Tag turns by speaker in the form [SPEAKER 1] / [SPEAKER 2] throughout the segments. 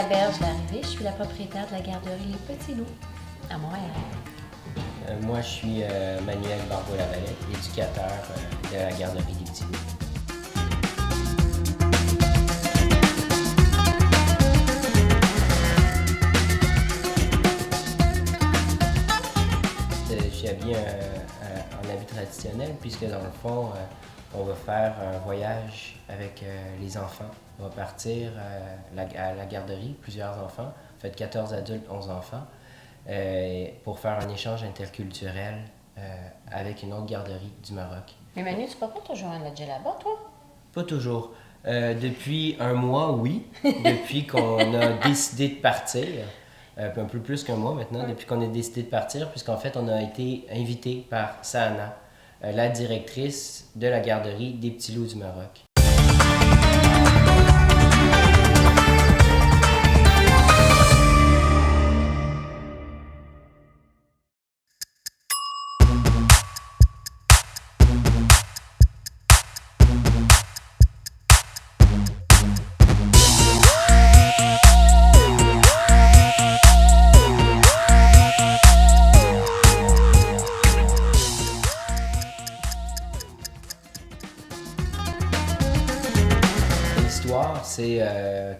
[SPEAKER 1] Isabelle Larrivée, je suis la propriétaire de la garderie Les Petits Loups à Montréal.
[SPEAKER 2] Moi, je suis Manuel Barbeau-Lavalette, éducateur de la garderie des Petits Loups. Je suis habillé en habit traditionnel puisque dans le fond, on va faire un voyage avec les enfants. On va partir à la garderie, plusieurs enfants, en fait 14 adultes, 11 enfants, pour faire un échange interculturel avec une autre garderie du Maroc.
[SPEAKER 1] Mais Manu, tu peux pas toujours un lodger là-bas, toi?
[SPEAKER 2] Pas toujours. Depuis un mois, oui. Depuis qu'on a décidé de partir, un peu plus qu'un mois maintenant, depuis qu'on a décidé de partir, puisqu'en fait, on a été invité par Sahana, la directrice de la garderie des Petits Loups du Maroc. L'histoire, c'est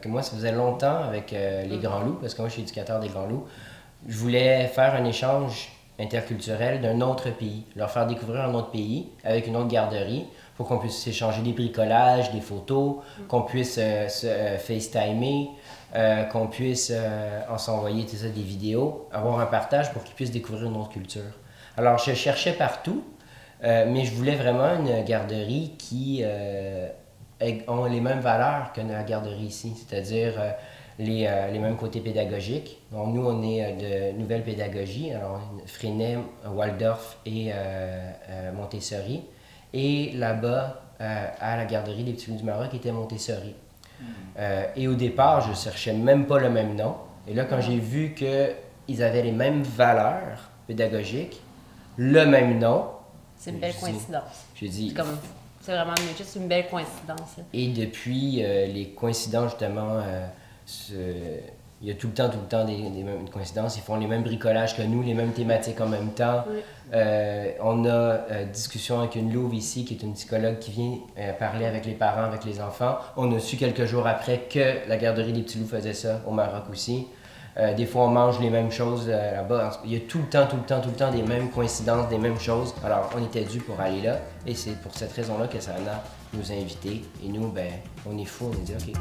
[SPEAKER 2] que moi, ça faisait longtemps avec les Grands Loups, parce que moi, je suis éducateur des Grands Loups. Je voulais faire un échange interculturel d'un autre pays, leur faire découvrir un autre pays avec une autre garderie pour qu'on puisse échanger des bricolages, des photos, qu'on puisse se FaceTimer, qu'on puisse s'envoyer des vidéos, avoir un partage pour qu'ils puissent découvrir une autre culture. Alors, je cherchais partout, mais je voulais vraiment une garderie qui ont les mêmes valeurs que la garderie ici, c'est-à-dire les mêmes côtés pédagogiques. Donc, nous, on est de nouvelle pédagogie, alors Freinet, Waldorf et Montessori. Et là-bas, à la garderie des Petits Loups du Maroc, était Montessori. Et au départ, je ne cherchais même pas le même nom. Et là, quand j'ai vu qu'ils avaient les mêmes valeurs pédagogiques, le même nom,
[SPEAKER 1] C'est une belle coïncidence.
[SPEAKER 2] J'ai dit,
[SPEAKER 1] C'est vraiment juste une belle coïncidence.
[SPEAKER 2] et depuis, les coïncidences, justement, il y a tout le temps des mêmes coïncidences. Ils font les mêmes bricolages que nous, les mêmes thématiques en même temps. Oui. On a discussion avec une louve ici, qui est une psychologue qui vient parler avec les parents, avec les enfants. On a su quelques jours après que la garderie des Petits Loups faisait ça au Maroc aussi. Des fois, on mange les mêmes choses là-bas. Il y a tout le temps des mêmes coïncidences, des mêmes choses. Alors, on était dû pour aller là. Et c'est pour cette raison-là que Sana nous a invités. Et nous, ben, on est fous, on a dit OK.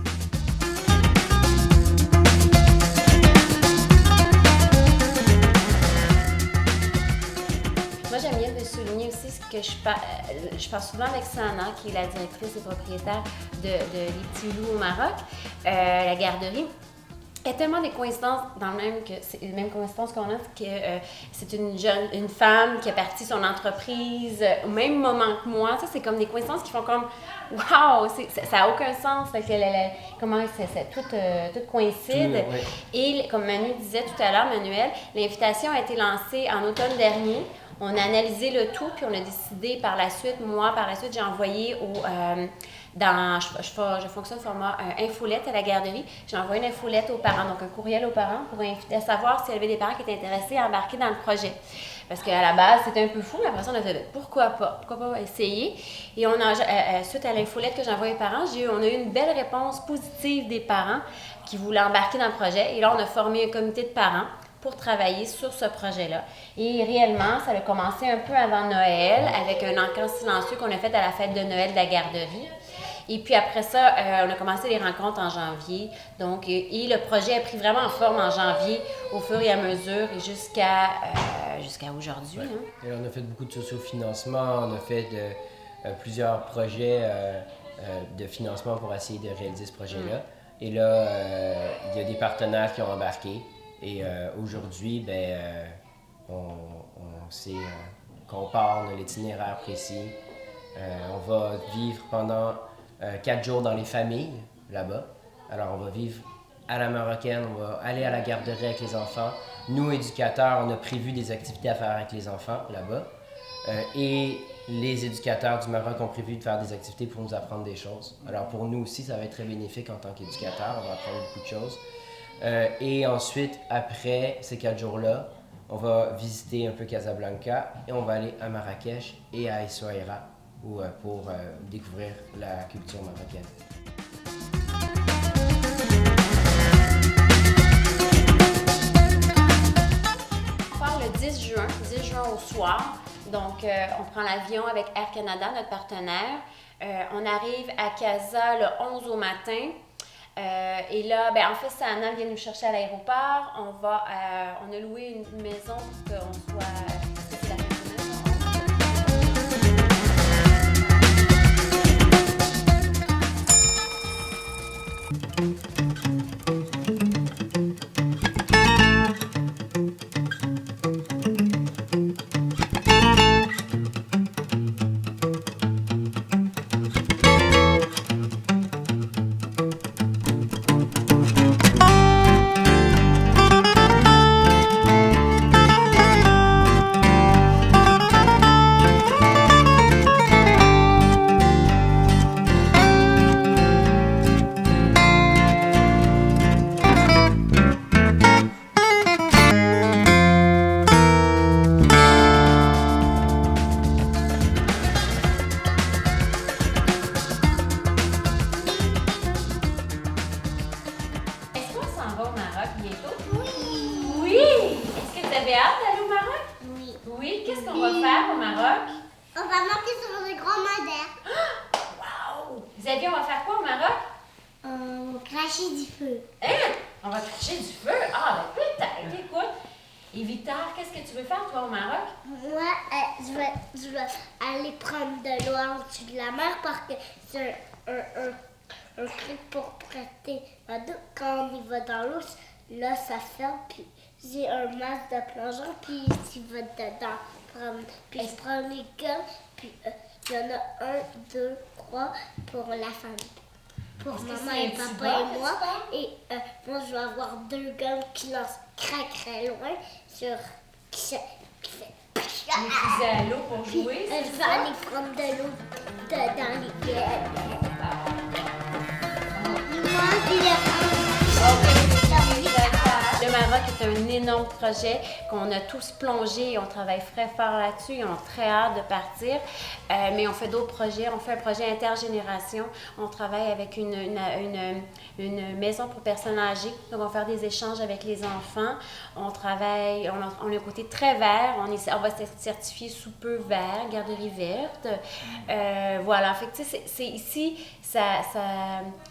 [SPEAKER 1] Moi, j'aime bien de souligner aussi ce que je parle souvent avec Sana, qui est la directrice et propriétaire de Les Petits Loups au Maroc, la garderie. Il y a tellement des coïncidences dans le même que c'est les mêmes coïncidences qu'on a que c'est une femme qui a parti son entreprise au même moment que moi. Ça, c'est comme des coïncidences qui font comme wow, ça n'a aucun sens. Fait que comment tout coïncide.
[SPEAKER 2] Oui.
[SPEAKER 1] Et comme Manu disait tout à l'heure, Manuel, l'invitation a été lancée en automne dernier. On a analysé le tout, puis on a décidé par la suite, j'ai envoyé je fonctionne format infolette à la garderie. J'ai envoyé une infolette aux parents, donc un courriel aux parents pour inviter à savoir s'il y avait des parents qui étaient intéressés à embarquer dans le projet. Parce qu'à la base, c'était un peu fou, mais après ça, on a fait pourquoi pas essayer. Et on a, suite à l'infolette que j'ai envoyée aux parents, on a eu une belle réponse positive des parents qui voulaient embarquer dans le projet. Et là, on a formé un comité de parents pour travailler sur ce projet-là. Et réellement, ça a commencé un peu avant Noël, avec un encamp silencieux qu'on a fait à la fête de Noël de la garderie. Et puis après ça, on a commencé les rencontres en janvier. Donc, et le projet a pris vraiment forme en janvier, au fur et à mesure, et jusqu'à aujourd'hui.
[SPEAKER 2] Ouais.
[SPEAKER 1] Hein.
[SPEAKER 2] Et on a fait beaucoup de socio-financement, on a fait plusieurs projets de financement pour essayer de réaliser ce projet-là. Et là, il y a des partenaires qui ont embarqué. Et aujourd'hui, on sait qu'on part, on a l'itinéraire précis. On va vivre pendant 4 jours dans les familles, là-bas. Alors, on va vivre à la marocaine, on va aller à la garderie avec les enfants. Nous, éducateurs, on a prévu des activités à faire avec les enfants, là-bas. Et les éducateurs du Maroc ont prévu de faire des activités pour nous apprendre des choses. Alors, pour nous aussi, ça va être très bénéfique en tant qu'éducateurs. On va apprendre beaucoup de choses. Et ensuite, après ces 4 jours-là, on va visiter un peu Casablanca et on va aller à Marrakech et à Essaouira pour découvrir la culture marocaine.
[SPEAKER 1] On part le 10 juin au soir. Donc, on prend l'avion avec Air Canada, notre partenaire. On arrive à Casa le 11 au matin. Et là, en fait, Sana vient nous chercher à l'aéroport. On a loué une maison pour qu'on soit... C'est la fin de Oui, qu'est-ce qu'on va faire au Maroc?
[SPEAKER 3] On va monter sur le grand Madère.
[SPEAKER 1] Wow! Xavier, on va faire quoi au Maroc?
[SPEAKER 3] On va cracher du feu.
[SPEAKER 1] Hein? On va cracher du feu? Ah, peut-être, écoute. Et Victor, qu'est-ce que tu veux faire, toi, au Maroc?
[SPEAKER 3] Moi, je vais aller prendre de l'eau en dessous de la mer parce que c'est un truc pour prêter ma dos. Quand on y va dans l'eau, là, ça ferme, puis j'ai un masque de plongeon, puis tu vas dedans. Puis je prends les gants, puis il y en a 1, 2, 3 pour la famille. Pour maman et papa et moi. Et moi, je vais avoir 2 gants qui lancent très loin sur... qui fait...
[SPEAKER 1] Les fusées à l'eau pour jouer, c'est
[SPEAKER 3] Je vais aller prendre de l'eau dans les pieds. Moi,
[SPEAKER 1] le Maroc est un énorme projet qu'on a tous plongé et on travaille très fort là-dessus et on a très hâte de partir. Mais on fait d'autres projets. On fait un projet intergénération. On travaille avec une maison pour personnes âgées. Donc, on va faire des échanges avec les enfants. On travaille, on a un côté très vert. On va se certifier sous peu vert, garderie verte. Voilà. Fait que, tu sais, c'est ici,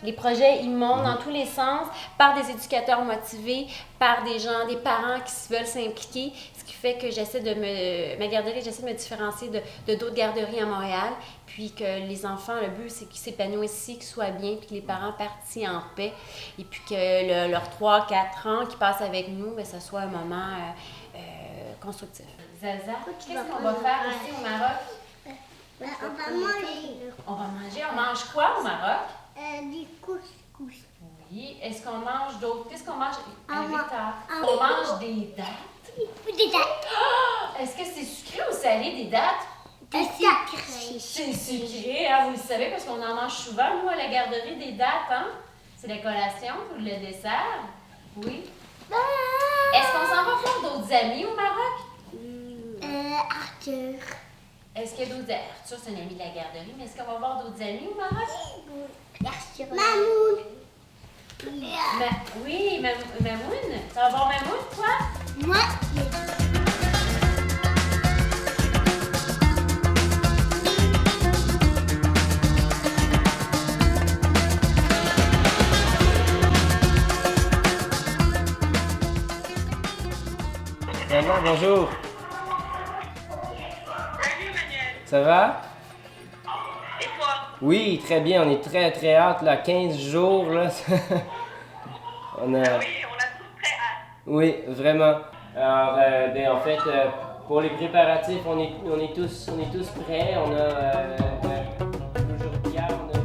[SPEAKER 1] les projets, ils montent dans tous les sens par des éducateurs motivés, par des gens, des parents qui veulent s'impliquer, ce qui fait que ma garderie, j'essaie de me différencier de d'autres garderies à Montréal, puis que les enfants, le but, c'est qu'ils s'épanouissent ici, qu'ils soient bien, puis que les parents partent ici en paix, et puis que leurs 3-4 ans qu'ils passent avec nous, bien, ça soit un moment constructif. Zaza, qu'est-ce qu'on va faire ici au Maroc?
[SPEAKER 3] on va manger.
[SPEAKER 1] On va manger. On mange quoi au Maroc?
[SPEAKER 3] Du couscous.
[SPEAKER 1] Oui. Est-ce qu'on mange d'autres? Qu'est-ce qu'on mange?
[SPEAKER 3] On
[SPEAKER 1] mange des dattes.
[SPEAKER 3] Des dattes.
[SPEAKER 1] Ah! Est-ce que c'est sucré ou salé, des dattes? C'est sucré, hein, vous le savez, parce qu'on en mange souvent, nous, à la garderie, des dattes, hein? C'est la collation ou le dessert? Oui. Est-ce qu'on s'en va faire d'autres amis au Maroc?
[SPEAKER 3] Arthur.
[SPEAKER 1] Est-ce qu'il y a d'autres amis? Arthur, c'est un ami de la garderie, mais est-ce qu'on va voir d'autres amis au Maroc?
[SPEAKER 3] Arthur. Mamoun.
[SPEAKER 1] Oui, Mamoun. Tu vas voir Mamoun, toi?
[SPEAKER 3] Moi,
[SPEAKER 2] Maman, bonjour.
[SPEAKER 4] Salut Manuel.
[SPEAKER 2] Ça va?
[SPEAKER 4] Et toi?
[SPEAKER 2] Oui, très bien. On est très hâte, là. 15 jours, là. On a...
[SPEAKER 4] Oui, on a tous très hâte.
[SPEAKER 2] Oui, vraiment. Alors, en fait, pour les préparatifs, on est tous prêts. On a... aujourd'hui, hier, on a eu...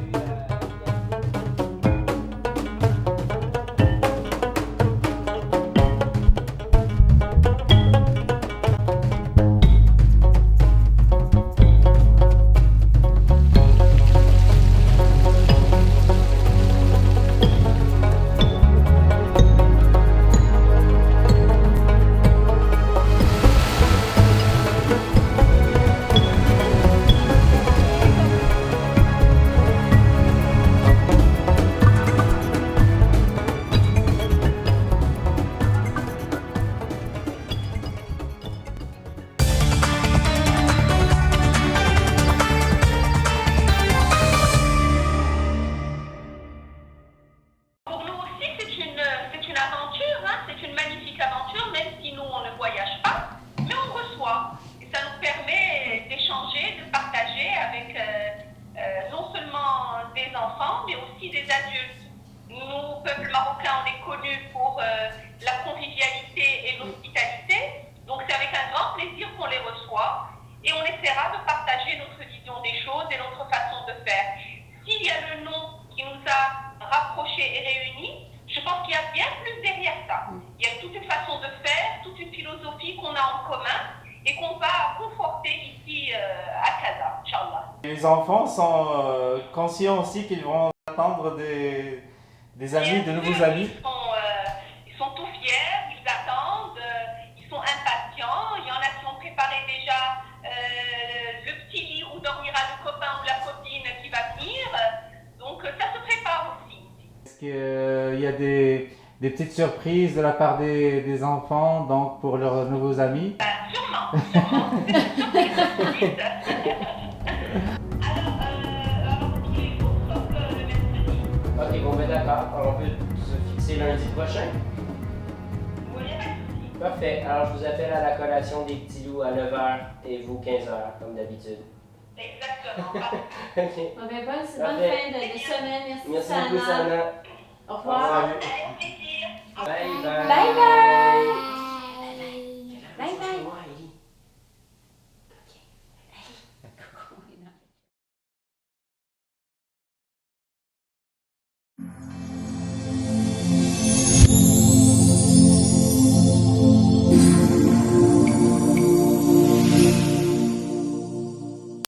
[SPEAKER 4] connus pour la convivialité et l'hospitalité. Donc c'est avec un grand plaisir qu'on les reçoit et on essaiera de partager notre vision des choses et notre façon de faire. S'il y a le nom qui nous a rapprochés et réunis, je pense qu'il y a bien plus derrière ça. Il y a toute une façon de faire, toute une philosophie qu'on a en commun et qu'on va conforter ici à Casa, Inch'Allah.
[SPEAKER 5] Les enfants sont conscients aussi qu'ils vont attendre des amis, de nouveaux amis.
[SPEAKER 4] Ils sont tout fiers, ils attendent, ils sont impatients. Il y en a qui ont préparé déjà le petit lit où dormira le copain ou la copine qui va venir. Donc ça se prépare aussi.
[SPEAKER 5] Est-ce qu'il y a des petites surprises de la part des enfants donc pour leurs nouveaux amis?
[SPEAKER 4] Sûrement. C'est une surprise. Alors tous les jours, sauf le mercredi.
[SPEAKER 2] Ok, bon, ben d'accord. Alors, on peut se fixer lundi prochain.
[SPEAKER 4] Oui, il n'y a pas de souci.
[SPEAKER 2] Parfait. Alors, je vous appelle à la collation des petits loups à 9h et vous 15h, comme d'habitude.
[SPEAKER 4] Exactement.
[SPEAKER 2] Ok.
[SPEAKER 1] Bon, ben, bonne
[SPEAKER 2] Parfait.
[SPEAKER 1] fin de semaine. Merci,
[SPEAKER 2] Merci beaucoup,
[SPEAKER 1] Sana.
[SPEAKER 2] Sana.
[SPEAKER 1] Au revoir.
[SPEAKER 2] Salut.
[SPEAKER 4] Avec plaisir.
[SPEAKER 2] Bye bye.
[SPEAKER 1] Bye bye. Bye bye.
[SPEAKER 2] Ok.